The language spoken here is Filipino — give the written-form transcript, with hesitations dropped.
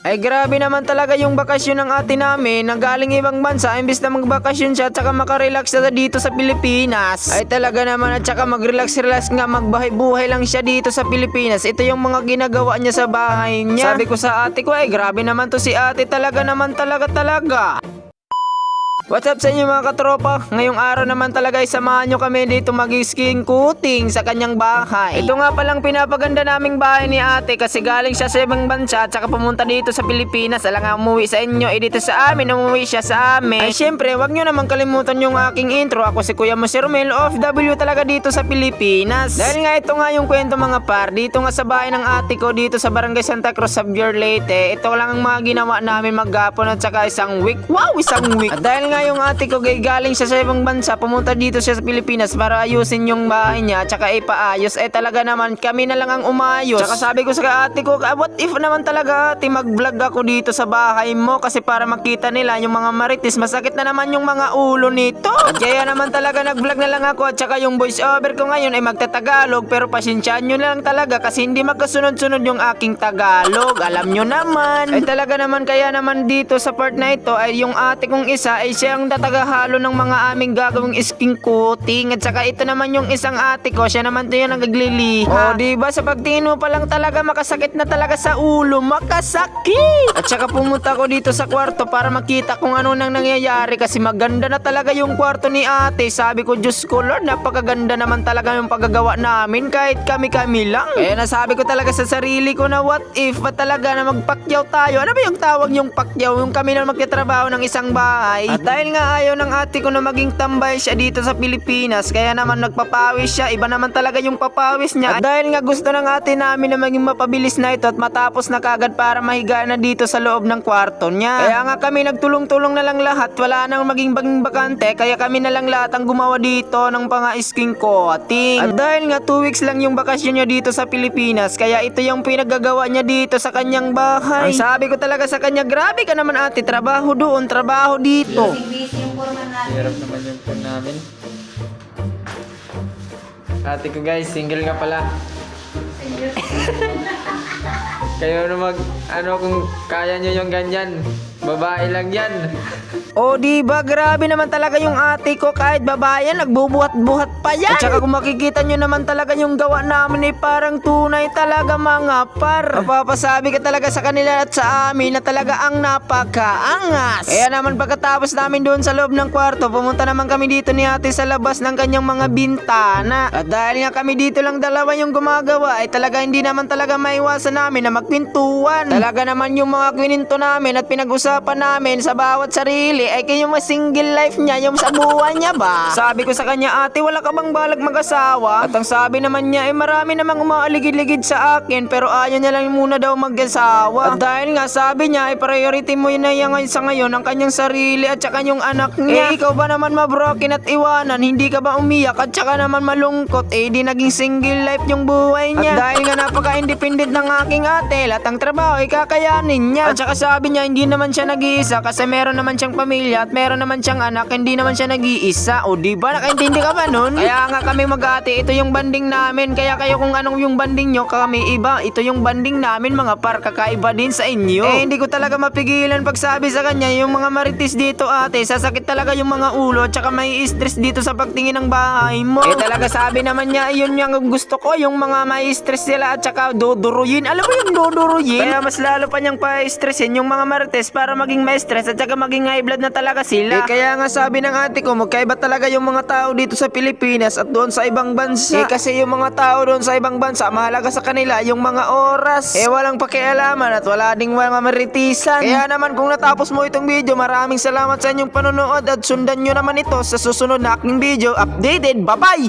Ay grabe naman talaga yung bakasyon ng ate namin na galing ibang bansa. Imbis na magbakasyon siya at saka makarelax na dito sa Pilipinas, ay talaga naman at saka mag-relax nga, magbahay-buhay lang siya dito sa Pilipinas. Ito yung mga ginagawa niya sa bahay niya. Sabi ko sa ate ko, ay grabe naman to si ate, talaga naman talaga. What's up sa inyo mga katropa? Ngayong araw naman talaga ay samahan nyo kami dito mag-skiing cooting sa kanyang bahay. Ito nga palang pinapaganda naming bahay ni ate kasi galing siya sa ibang bansa at saka pumunta dito sa Pilipinas. Alam nga umuwi sa inyo, dito sa amin, umuwi siya sa amin. Ay syempre, wag nyo naman kalimutan yung aking intro. Ako si Kuya Mo Sir Romel, OFW talaga dito sa Pilipinas. Dahil nga ito nga yung kwento mga par, dito nga sa bahay ng ate ko dito sa Barangay Santa Cruz, Xavier Leyte. Ito lang ang mga ginawa namin maghapon at saka isang week. Wow, isang week. At dahil nga yung ate ko galing siya sa ibang bansa, pumunta dito siya sa Pilipinas para ayusin yung bahay niya at saka ipaayos. Talaga naman kami na lang ang umayos. Tsaka sabi ko sa ate ko, what if naman talaga ate mag-vlog ako dito sa bahay mo kasi para makita nila yung mga marites. Masakit na naman yung mga ulo nito. At kaya naman talaga nag-vlog na lang ako at saka yung voice over ko ngayon ay magtatagalog, pero pasensyaan nyo na lang talaga kasi hindi magkasunod-sunod yung aking Tagalog. Alam nyo naman. Ay talaga naman, kaya naman dito sa part na ito ay yung ate kong isa ay siyang tagahalo ng mga aming gagawing skin coating. At saka ito naman yung isang ate ko, siya naman to yung nagliliha. O diba, sa pagtingin mo pa lang talaga makasakit na talaga sa ulo, makasakit. At saka pumunta ko dito sa kwarto para makita kung ano nang nangyayari kasi maganda na talaga yung kwarto ni ate. Sabi ko, Diyos ko Lord, napakaganda naman talaga yung paggagawa namin kahit kami lang. Kaya nasabi ko talaga sa sarili ko na what if ba talaga na magpakyaw tayo. Ano ba yung tawag yung pakyaw? Yung kami na magtatrabaho ng isang bahay. At dahil nga ayaw ng ate ko na maging tambay siya dito sa Pilipinas, kaya naman nagpapawis siya. Iba naman talaga yung papawis niya. At dahil nga gusto ng ate namin na maging mapabilis na ito at matapos na kagad para mahiga na dito sa loob ng kwarto niya. Kaya nga kami nagtulong-tulong na lang lahat. Wala nang maging bakante, kaya kami na lang lahat ang gumawa dito ng pang-skin coating. At dahil nga 2 weeks lang yung bakasyon niya dito sa Pilipinas, kaya ito yung pinagagawa niya dito sa kanyang bahay. Ang sabi ko talaga sa kanya, grabe ka naman ate, trabaho doon, trabaho dito. Hirap naman yung phone namin. Ate ko guys, single nga pala. Kayo na kung kaya nyo yung ganyan. Babae lang yan. O diba, grabe naman talaga yung ate ko, kahit babae nagbubuhat-buhat pa yan. At saka kung makikita nyo naman talaga yung gawa namin ay parang tunay talaga mga par. Mapapasabi ka talaga sa kanila at sa amin na talaga ang napakaangas. Kaya naman pagkatapos namin doon sa loob ng kwarto, pumunta naman kami dito ni ate sa labas ng kanyang mga bintana. At dahil nga kami dito lang dalawa yung gumagawa, ay talaga hindi naman talaga maiwasan namin na magpintuan. Talaga naman yung mga kwininto namin at pinag-usapan namin sa bawat sarili ay kayo yung single life niya, yung sa buhay niya ba. Sabi ko sa kanya, ate, wala ka bang balag mag-asawa? At ang sabi naman niya ay marami namang umaaligid-ligid sa akin, pero ayaw niya lang muna daw mag-asawa. At dahil nga sabi niya ay priority mo yun na yan sa ngayon ang kanyang sarili at saka yung anak niya. Ikaw ba naman mabroken at iwanan, hindi ka ba umiyak at saka naman malungkot, di naging single life yung buhay niya. At dahil nga napaka-independent ng aking ate, lahat ng trabaho ay kakayanin niya. At saka sabi niya hindi naman siya nag-iisa kasi meron naman siyang pamilya at meron naman siyang anak, hindi naman siya nag-iisa. O diba, nakaintindi ka ba nun? Kaya nga kami mag-ate, ito yung banding namin. Kaya kayo kung anong yung banding nyo, kami iba. Ito yung banding namin mga par, kakaiba din sa inyo. Hindi ko talaga mapigilan pagsabi sa kanya, yung mga marites dito ate, sasakit talaga yung mga ulo at saka may stress dito sa pagtingin ng bahay mo. Talaga sabi naman niya, yun yung gusto ko, yung mga may stress sila at saka doduruyin. Alam mo yung doduruyin? Kaya mas lalo pa niyang pa-stressin yung mga marites para maging may stress at saka maging high blood na talaga sila. Kaya nga sabi ng ate ko, magkaiba talaga yung mga tao dito sa Pilipinas at doon sa ibang bansa. Kasi yung mga tao doon sa ibang bansa, mahalaga sa kanila yung mga oras. Walang pakialaman at wala ding mga maritisan. Kaya naman kung natapos mo itong video, maraming salamat sa inyong panonood at sundan nyo naman ito sa susunod na aking video. Updated, bye bye!